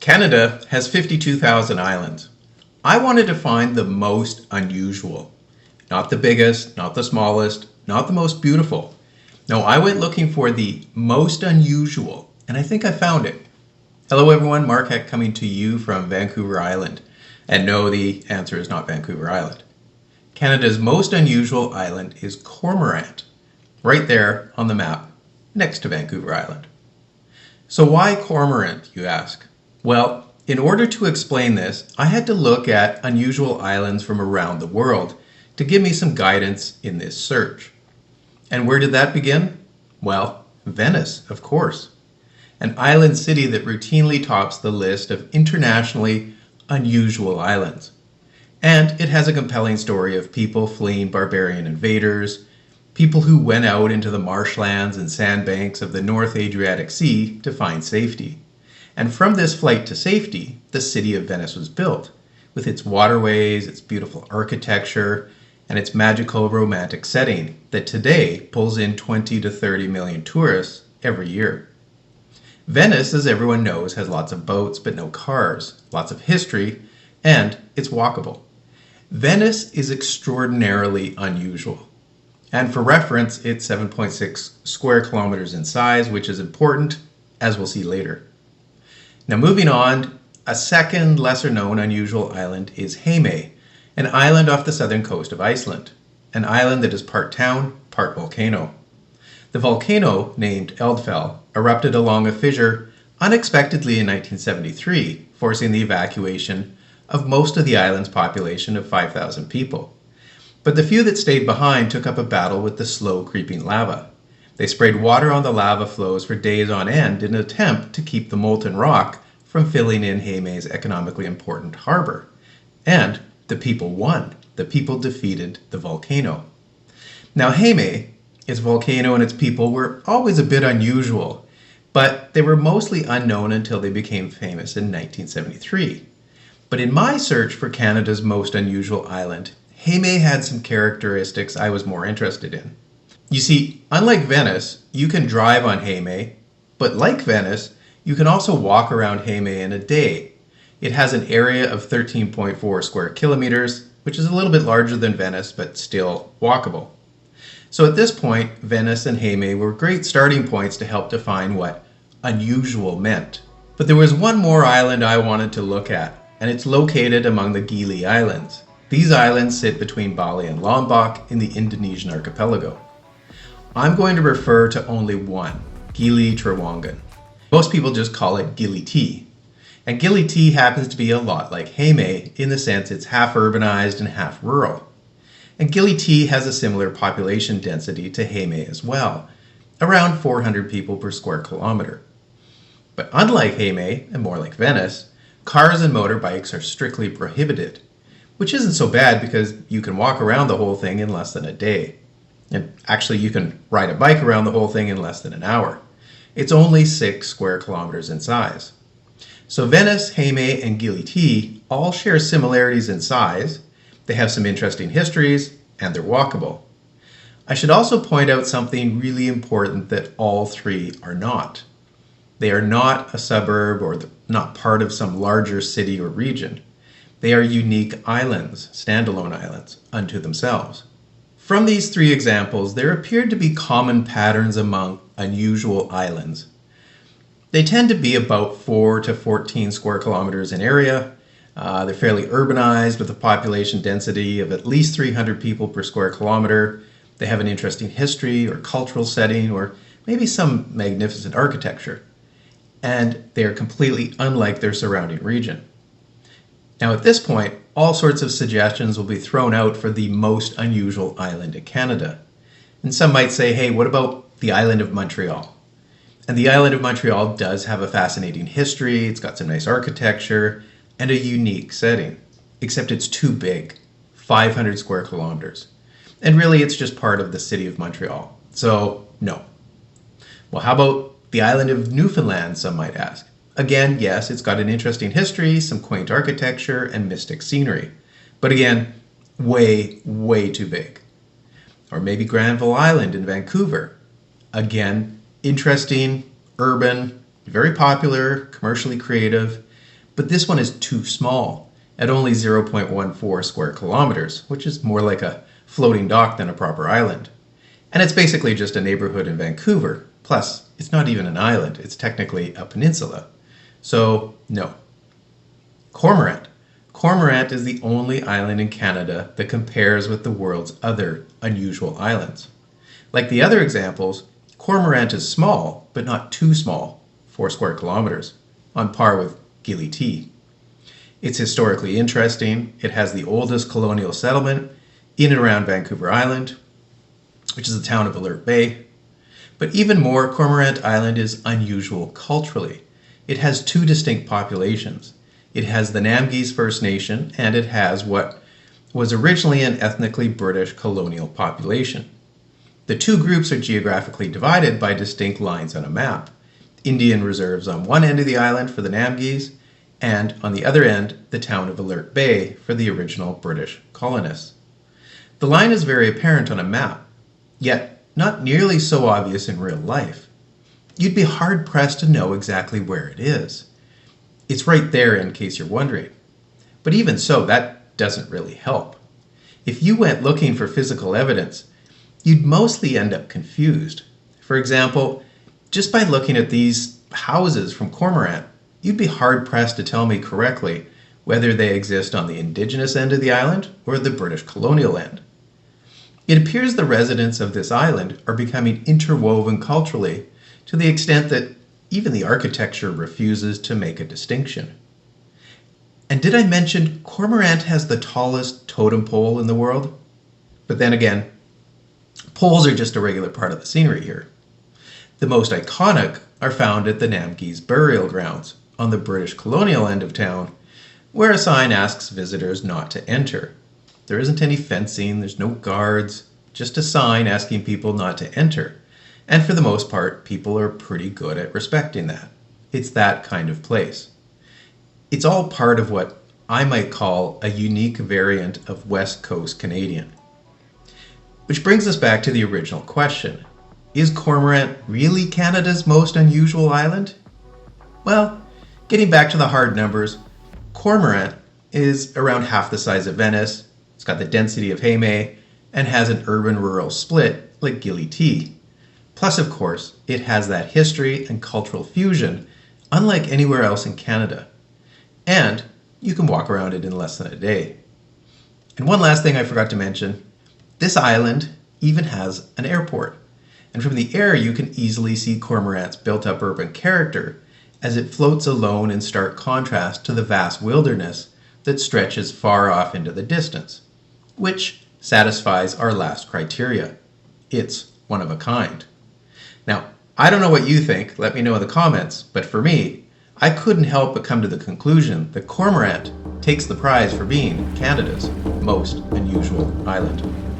Canada has 52,000 islands. I wanted to find the most unusual. Not the biggest, not the smallest, not the most beautiful. No, I went looking for the most unusual, and I think I found it. Hello everyone, Mark Heck coming to you from Vancouver Island. And no, the answer is not Vancouver Island. Canada's most unusual island is Cormorant, right there on the map, next to Vancouver Island. So why Cormorant, you ask? Well, in order to explain this, I had to look at unusual islands from around the world to give me some guidance in this search. And where did that begin? Well, Venice, of course. An island city that routinely tops the list of internationally unusual islands. And it has a compelling story of people fleeing barbarian invaders, people who went out into the marshlands and sandbanks of the North Adriatic Sea to find safety. And from this flight to safety, the city of Venice was built, with its waterways, its beautiful architecture, and its magical romantic setting that today pulls in 20 to 30 million tourists every year. Venice, as everyone knows, has lots of boats but no cars, lots of history, and it's walkable. Venice is extraordinarily unusual. And for reference, it's 7.6 square kilometers in size, which is important, as we'll see later. Now moving on, a second lesser-known unusual island is Heimaey, an island off the southern coast of Iceland, an island that is part town, part volcano. The volcano, named Eldfell, erupted along a fissure unexpectedly in 1973, forcing the evacuation of most of the island's population of 5,000 people. But the few that stayed behind took up a battle with the slow creeping lava. They sprayed water on the lava flows for days on end in an attempt to keep the molten rock from filling in Heimaey's economically important harbor. And the people won. The people defeated the volcano. Now Heimaey, its volcano and its people were always a bit unusual, but they were mostly unknown until they became famous in 1973. But in my search for Canada's most unusual island, Heimaey had some characteristics I was more interested in. You see, unlike Venice, you can drive on Heimaey, but like Venice, you can also walk around Heimaey in a day. It has an area of 13.4 square kilometers, which is a little bit larger than Venice, but still walkable. So at this point, Venice and Heimaey were great starting points to help define what unusual meant. But there was one more island I wanted to look at, and it's located among the Gili Islands. These islands sit between Bali and Lombok in the Indonesian archipelago. I'm going to refer to only one, Gili Trawangan. Most people just call it Gili T. And Gili T happens to be a lot like Heimaey in the sense it's half urbanized and half rural. And Gili T has a similar population density to Heimaey as well, around 400 people per square kilometer. But unlike Heimaey, and more like Venice, cars and motorbikes are strictly prohibited, which isn't so bad because you can walk around the whole thing in less than a day. And actually you can ride a bike around the whole thing in less than an hour. It's only 6 square kilometers in size. So Venice, Heimaey, and Gili T all share similarities in size. They have some interesting histories, and they're walkable. I should also point out something really important that all three are not. They are not a suburb or not part of some larger city or region. They are unique islands, standalone islands, unto themselves. From these three examples, there appeared to be common patterns among unusual islands. They tend to be about 4 to 14 square kilometers in area. They're fairly urbanized with a population density of at least 300 people per square kilometer. They have an interesting history or cultural setting or maybe some magnificent architecture. And they are completely unlike their surrounding region. Now at this point, all sorts of suggestions will be thrown out for the most unusual island in Canada. And some might say, hey, what about the island of Montreal? And the island of Montreal does have a fascinating history, it's got some nice architecture, and a unique setting. Except it's too big, 500 square kilometers. And really it's just part of the city of Montreal. So, no. Well, how about the island of Newfoundland, some might ask? Again, yes, it's got an interesting history, some quaint architecture, and mystic scenery. But again, way, way too big. Or maybe Granville Island in Vancouver. Again, interesting, urban, very popular, commercially creative, But this one is too small, at only 0.14 square kilometers, which is more like a floating dock than a proper island. And it's basically just a neighborhood in Vancouver. Plus, it's not even an island, it's technically a peninsula. So, no. Cormorant. Cormorant is the only island in Canada that compares with the world's other unusual islands. Like the other examples, Cormorant is small, but not too small, 4 square kilometers, on par with Gili T. It's historically interesting. It has the oldest colonial settlement in and around Vancouver Island, which is the town of Alert Bay. But even more, Cormorant Island is unusual culturally. It has 2 distinct populations. It has the Namgis First Nation, and it has what was originally an ethnically British colonial population. The 2 groups are geographically divided by distinct lines on a map. Indian reserves on one end of the island for the Namgis, and on the other end, the town of Alert Bay for the original British colonists. The line is very apparent on a map, yet not nearly so obvious in real life. You'd be hard-pressed to know exactly where it is. It's right there in case you're wondering. But even so, that doesn't really help. If you went looking for physical evidence, you'd mostly end up confused. For example, just by looking at these houses from Cormorant, you'd be hard-pressed to tell me correctly whether they exist on the Indigenous end of the island or the British colonial end. It appears the residents of this island are becoming interwoven culturally to the extent that even the architecture refuses to make a distinction. And did I mention Cormorant has the tallest totem pole in the world? But then again, poles are just a regular part of the scenery here. The most iconic are found at the Namgis burial grounds on the British colonial end of town, where a sign asks visitors not to enter. There isn't any fencing, there's no guards, just a sign asking people not to enter. And for the most part, people are pretty good at respecting that. It's that kind of place. It's all part of what I might call a unique variant of West Coast Canadian. Which brings us back to the original question. Is Cormorant really Canada's most unusual island? Well, getting back to the hard numbers, Cormorant is around half the size of Venice, it's got the density of Haymay, and has an urban-rural split like Gili T. Plus, of course, it has that history and cultural fusion, unlike anywhere else in Canada. And you can walk around it in less than a day. And one last thing I forgot to mention, this island even has an airport. And from the air you can easily see Cormorant's built-up urban character as it floats alone in stark contrast to the vast wilderness that stretches far off into the distance, which satisfies our last criteria. It's one of a kind. Now, I don't know what you think, let me know in the comments, but for me, I couldn't help but come to the conclusion that Cormorant takes the prize for being Canada's most unusual island.